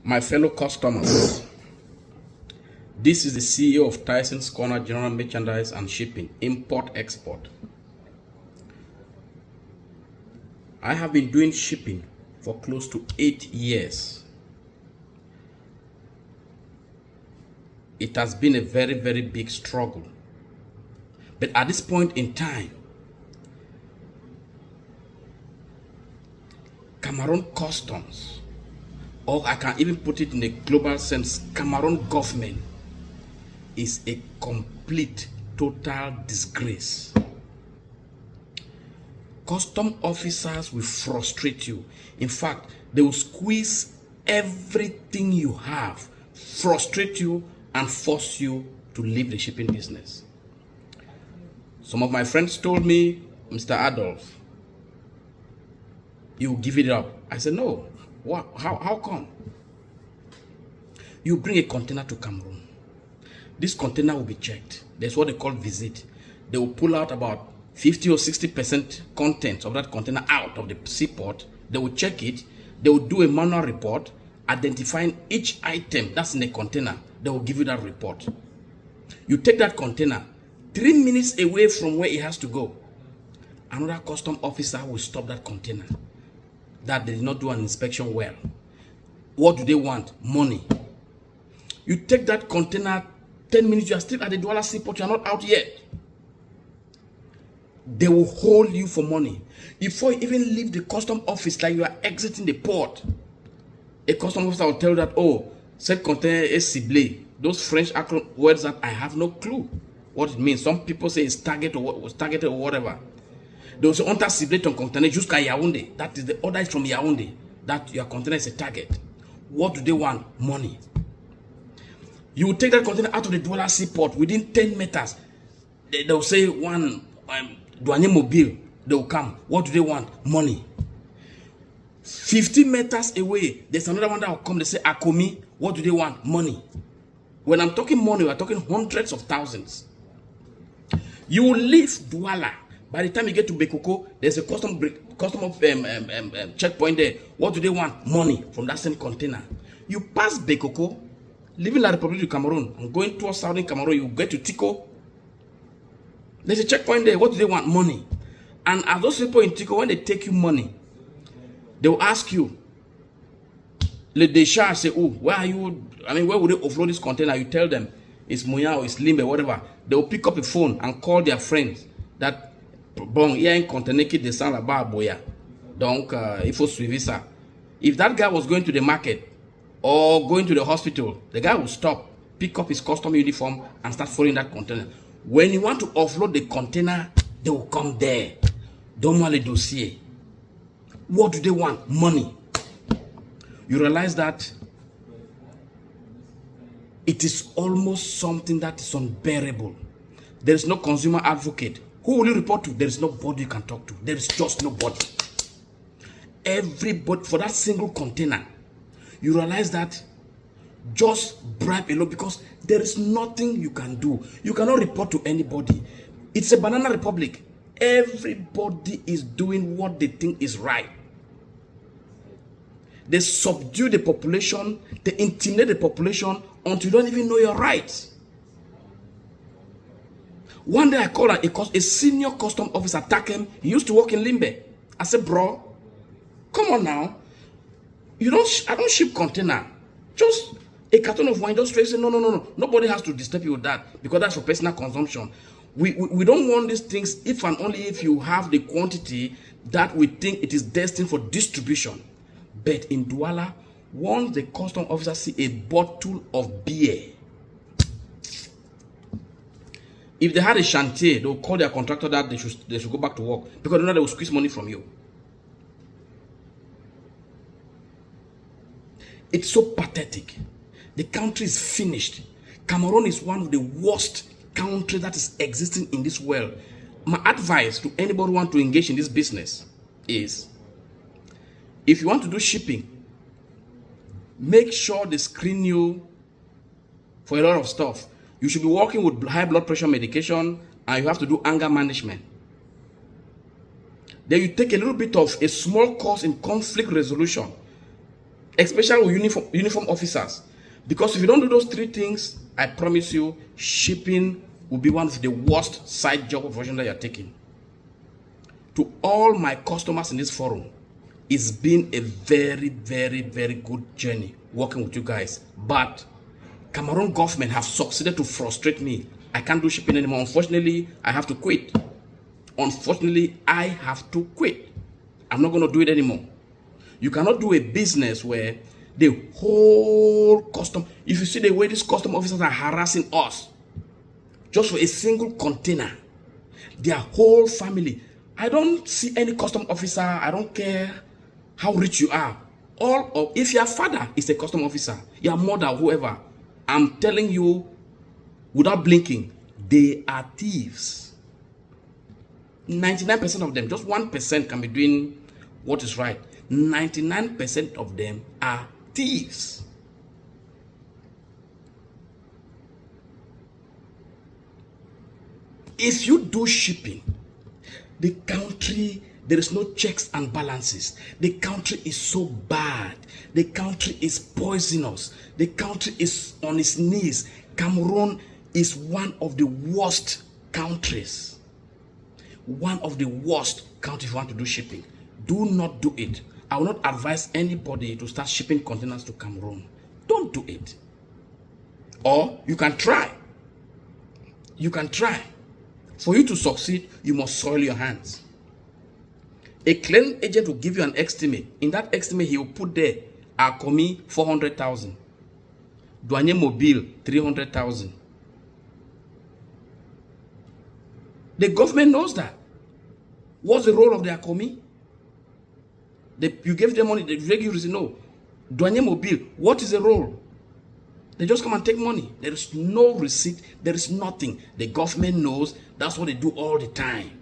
My fellow customers, this is the CEO of Tyson's Corner General Merchandise and Shipping, Import-Export. I have been doing shipping for close to 8 years. It has been a very, very big struggle. But at this point in time, Cameroon Customs, or I can even put it in a global sense, Cameroon government is a complete, total disgrace. Custom officers will frustrate you. In fact, they will squeeze everything you have, frustrate you, and force you to leave the shipping business. Some of my friends told me, Mr. Adolf, you give it up. I said, no. What? How come? You bring a container to Cameroon. This container will be checked. There's what they call visit. They will pull out about 50 or 60% content of that container out of the seaport. They will check it. They will do a manual report identifying each item that's in the container. They will give you that report. You take that container 3 minutes away from where it has to go. Another custom officer will stop that container. That they did not do an inspection well. What do they want? Money. You take that container 10 minutes, you are still at the Douala seaport, you are not out yet. They will hold you for money. Before you even leave the custom office, like you are exiting the port, a custom officer will tell you that, oh, said container is ciblé. Those French words that I have no clue what it means. Some people say it's target or was targeted or whatever. They will say, on t'a ciblé ton container jusqu'à Yaoundé. That is the order is from Yaoundé. That your container is a target. What do they want? Money. You will take that container out of the Douala seaport within 10 meters. They will say one douanier mobile. They will come. What do they want? Money. 50 meters away, there's another one that will come. They say Akomi. What do they want? Money. When I'm talking money, we're talking hundreds of thousands. You will leave Douala. By the time you get to Bekoko, there's a custom checkpoint there. What do they want? Money from that same container. You pass Bekoko, leaving La Republic of Cameroon, and going towards southern Cameroon, you get to Tiko. There's a checkpoint there. What do they want? Money. And as those people in Tiko, when they take you money, they will ask you, Le décharge, say, oh, where are you? I mean, where would they offload this container? You tell them it's Moya or it's Limbe, whatever. They will pick up a phone and call their friends that, bon, il y a un conteneur qui descend là-bas à Boya. Donc, il faut suivre ça. If that guy was going to the market or going to the hospital, the guy will stop, pick up his custom uniform and start following that container. When you want to offload the container, they will come there. Donne-moi le dossier. What do they want? Money. You realize that it is almost something that is unbearable. There is no consumer advocate. Who will you report to? There is nobody you can talk to. There is just nobody. Everybody, for that single container, you realize that just bribe alone, because there is nothing you can do. You cannot report to anybody. It's a banana republic. Everybody is doing what they think is right. They subdue the population, they intimidate the population until you don't even know your rights. One day I called a senior custom officer, attack him. He used to work in Limbe. I said, bro, come on now. I don't ship container. Just a carton of wine. Just say, no. Nobody has to disturb you with that, because that's for personal consumption. We don't want these things if and only if you have the quantity that we think it is destined for distribution. But in Douala, once the custom officer see a bottle of beer, if they had a chantier, they will call their contractor that they should go back to work, because they know they will squeeze money from you. It's so pathetic. The country is finished. Cameroon is one of the worst countries that is existing in this world. My advice to anybody who wants to engage in this business is, if you want to do shipping, make sure they screen you for a lot of stuff. You should be working with high blood pressure medication, and you have to do anger management. Then you take a little bit of a small course in conflict resolution. especially with uniform officers. Because if you don't do those three things, I promise you, shipping will be one of the worst side job opportunities that you're taking. To all my customers in this forum, it's been a very, very, very good journey working with you guys. But Cameroon government have succeeded to frustrate me. I can't do shipping anymore. Unfortunately, I have to quit. Unfortunately, I have to quit. I'm not going to do it anymore. You cannot do a business where the whole custom, if you see the way these custom officers are harassing us, just for a single container, their whole family. I don't see any custom officer, I don't care how rich you are. If your father is a custom officer, your mother, whoever, I'm telling you, without blinking, they are thieves. 99% of them, just 1% can be doing what is right. 99% of them are thieves. If you do shipping, the country, there is no checks and balances. The country is so bad. The country is poisonous. The country is on its knees. Cameroon is one of the worst countries. One of the worst countries if you want to do shipping. Do not do it. I will not advise anybody to start shipping containers to Cameroon. Don't do it. Or you can try. You can try. For you to succeed, you must soil your hands. A claim agent will give you an estimate. In that estimate, he will put there, Akomi 400,000. Douane Mobile 300,000. The government knows that. What's the role of the Akomi? You gave them money, they regularly say no. Douane Mobile, what is the role? They just come and take money. There is no receipt. There is nothing. The government knows. That's what they do all the time.